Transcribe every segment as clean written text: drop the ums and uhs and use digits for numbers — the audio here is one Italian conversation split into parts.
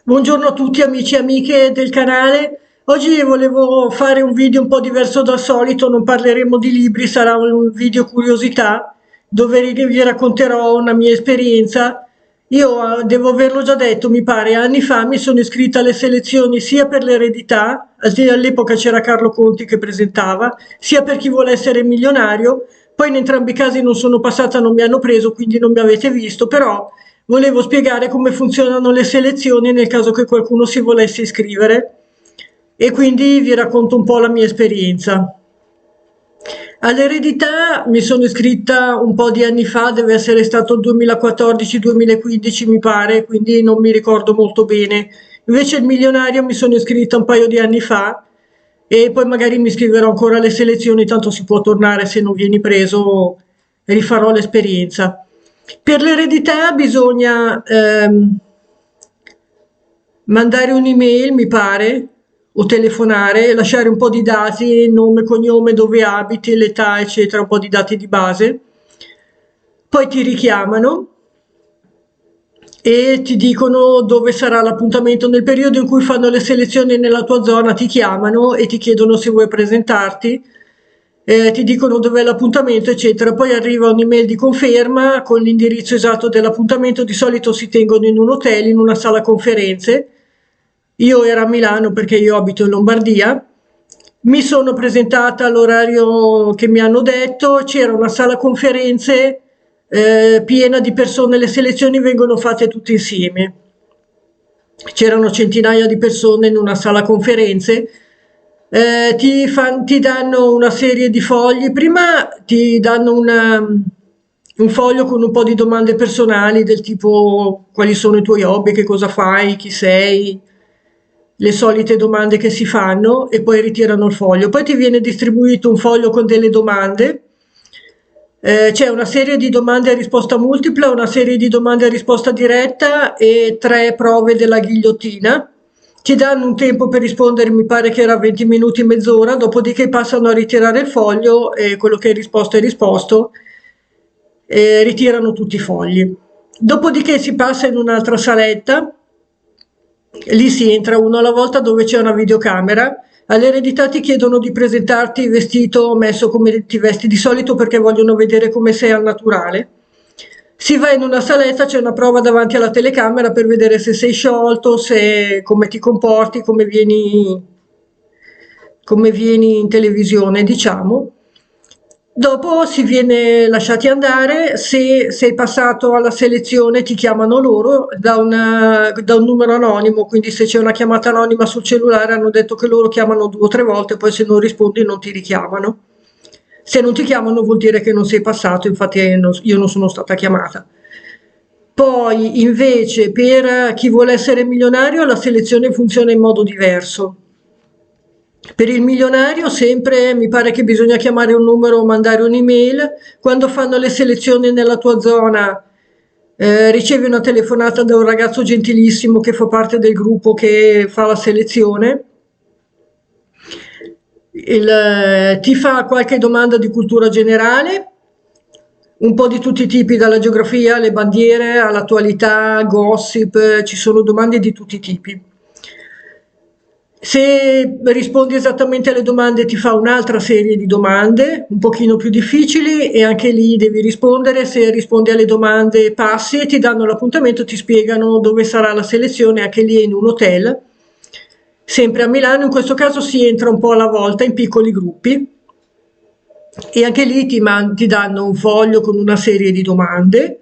Buongiorno a tutti amici e amiche del canale. Oggi volevo fare un video un po' diverso dal solito, non parleremo di libri, sarà un video curiosità dove vi racconterò una mia esperienza. Io devo averlo già detto, mi pare, anni fa mi sono iscritta alle selezioni sia per l'eredità, all'epoca c'era Carlo Conti che presentava, sia per chi vuole essere milionario. Poi in entrambi i casi non sono passata, non mi hanno preso, quindi non mi avete visto, però volevo spiegare come funzionano le selezioni nel caso che qualcuno si volesse iscrivere e quindi vi racconto un po' la mia esperienza. All'eredità mi sono iscritta un po' di anni fa, deve essere stato il 2014-2015 mi pare, quindi non mi ricordo molto bene. Invece il milionario mi sono iscritta un paio di anni fa e poi magari mi iscriverò ancora alle selezioni, tanto si può tornare se non vieni preso, rifarò l'esperienza. Per l'eredità bisogna mandare un'email, mi pare, o telefonare, lasciare un po' di dati, nome, cognome, dove abiti, l'età, eccetera, un po' di dati di base. Poi ti richiamano e ti dicono dove sarà l'appuntamento. Nel periodo in cui fanno le selezioni nella tua zona ti chiamano e ti chiedono se vuoi presentarti, ti dicono dov'è l'appuntamento, eccetera. Poi arriva un'email di conferma con l'indirizzo esatto dell'appuntamento. Di solito si tengono in un hotel, in una sala conferenze. Io ero a Milano perché io abito in Lombardia. Mi sono presentata all'orario che mi hanno detto, c'era una sala conferenze piena di persone, le selezioni vengono fatte tutte insieme. C'erano centinaia di persone in una sala conferenze. Ti danno una serie di fogli, prima ti danno un foglio con un po' di domande personali del tipo quali sono i tuoi hobby, che cosa fai, chi sei, le solite domande che si fanno e poi ritirano il foglio. Poi ti viene distribuito un foglio con delle domande. C'è una serie di domande a risposta multipla, una serie di domande a risposta diretta e 3 prove della ghigliottina. Ti danno un tempo per rispondere, mi pare che era 20 minuti, mezz'ora, dopodiché passano a ritirare il foglio e quello che è risposto e ritirano tutti i fogli. Dopodiché si passa in un'altra saletta, lì si entra uno alla volta dove c'è una videocamera. All'eredità ti chiedono di presentarti vestito, messo come ti vesti di solito perché vogliono vedere come sei al naturale. Si va in una saletta, c'è una prova davanti alla telecamera per vedere se sei sciolto, come ti comporti, come vieni in televisione, diciamo. Dopo si viene lasciati andare, se sei passato alla selezione ti chiamano loro da un numero anonimo, quindi se c'è una chiamata anonima sul cellulare hanno detto che loro chiamano 2 o 3 volte, poi se non rispondi non ti richiamano. Se non ti chiamano vuol dire che non sei passato, infatti io non sono stata chiamata. Poi invece per chi vuole essere milionario la selezione funziona in modo diverso. Per il milionario sempre mi pare che bisogna chiamare un numero o mandare un'email. Quando fanno le selezioni nella tua zona, ricevi una telefonata da un ragazzo gentilissimo che fa parte del gruppo che fa la selezione. Ti fa qualche domanda di cultura generale, un po' di tutti i tipi, dalla geografia alle bandiere, all'attualità, gossip, ci sono domande di tutti i tipi. Se rispondi esattamente alle domande ti fa un'altra serie di domande, un pochino più difficili e anche lì devi rispondere. Se rispondi alle domande passi e ti danno l'appuntamento, ti spiegano dove sarà la selezione, anche lì è in un hotel, sempre a Milano. In questo caso si entra un po' alla volta in piccoli gruppi e anche lì ti danno un foglio con una serie di domande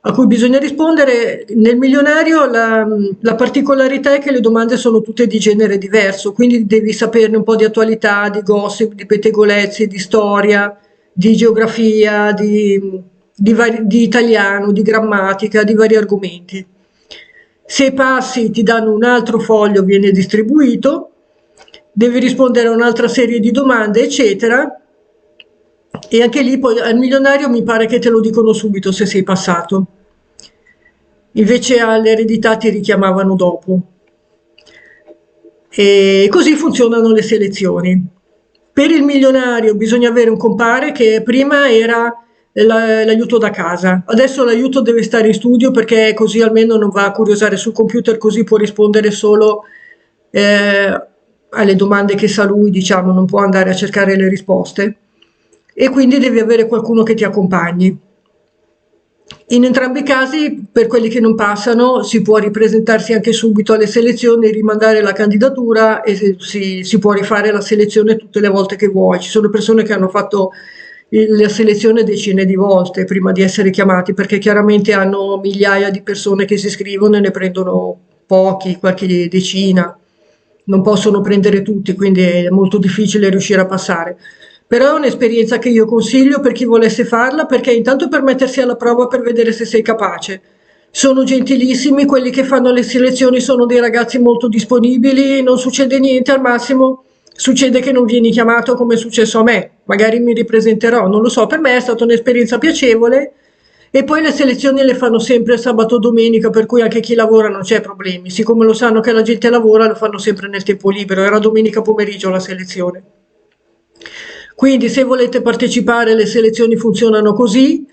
a cui bisogna rispondere. Nel milionario la particolarità è che le domande sono tutte di genere diverso, quindi devi saperne un po' di attualità, di gossip, di pettegolezzi, di storia, di geografia, di italiano, di grammatica, di vari argomenti. Se passi ti danno un altro foglio, viene distribuito, devi rispondere a un'altra serie di domande, eccetera. E anche lì poi al milionario mi pare che te lo dicono subito se sei passato. Invece all'eredità ti richiamavano dopo. E così funzionano le selezioni. Per il milionario bisogna avere un compare che prima era l'aiuto da casa. Adesso l'aiuto deve stare in studio perché così almeno non va a curiosare sul computer, così può rispondere solo alle domande che sa lui, diciamo, non può andare a cercare le risposte e quindi devi avere qualcuno che ti accompagni. In entrambi i casi, per quelli che non passano, si può ripresentarsi anche subito alle selezioni, rimandare la candidatura e si può rifare la selezione tutte le volte che vuoi. Ci sono persone che hanno fatto la selezione decine di volte prima di essere chiamati, perché chiaramente hanno migliaia di persone che si iscrivono e ne prendono pochi, qualche decina. Non possono prendere tutti, quindi è molto difficile riuscire a passare. Però è un'esperienza che io consiglio per chi volesse farla, perché intanto per mettersi alla prova per vedere se sei capace. Sono gentilissimi, quelli che fanno le selezioni sono dei ragazzi molto disponibili, non succede niente, al massimo succede che non vieni chiamato come è successo a me, magari mi ripresenterò, non lo so, per me è stata un'esperienza piacevole e poi le selezioni le fanno sempre sabato o domenica, per cui anche chi lavora non c'è problemi, siccome lo sanno che la gente lavora lo fanno sempre nel tempo libero, era domenica pomeriggio la selezione. Quindi se volete partecipare, le selezioni funzionano così.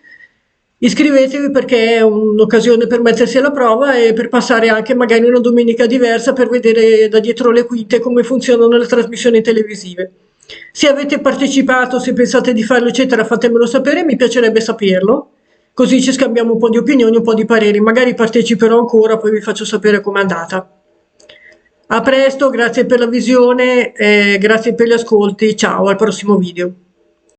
Iscrivetevi perché è un'occasione per mettersi alla prova e per passare anche magari una domenica diversa per vedere da dietro le quinte come funzionano le trasmissioni televisive. Se avete partecipato, se pensate di farlo, eccetera, fatemelo sapere, mi piacerebbe saperlo. Così ci scambiamo un po' di opinioni, un po' di pareri. Magari parteciperò ancora, poi vi faccio sapere com'è andata. A presto, grazie per la visione, grazie per gli ascolti. Ciao, al prossimo video.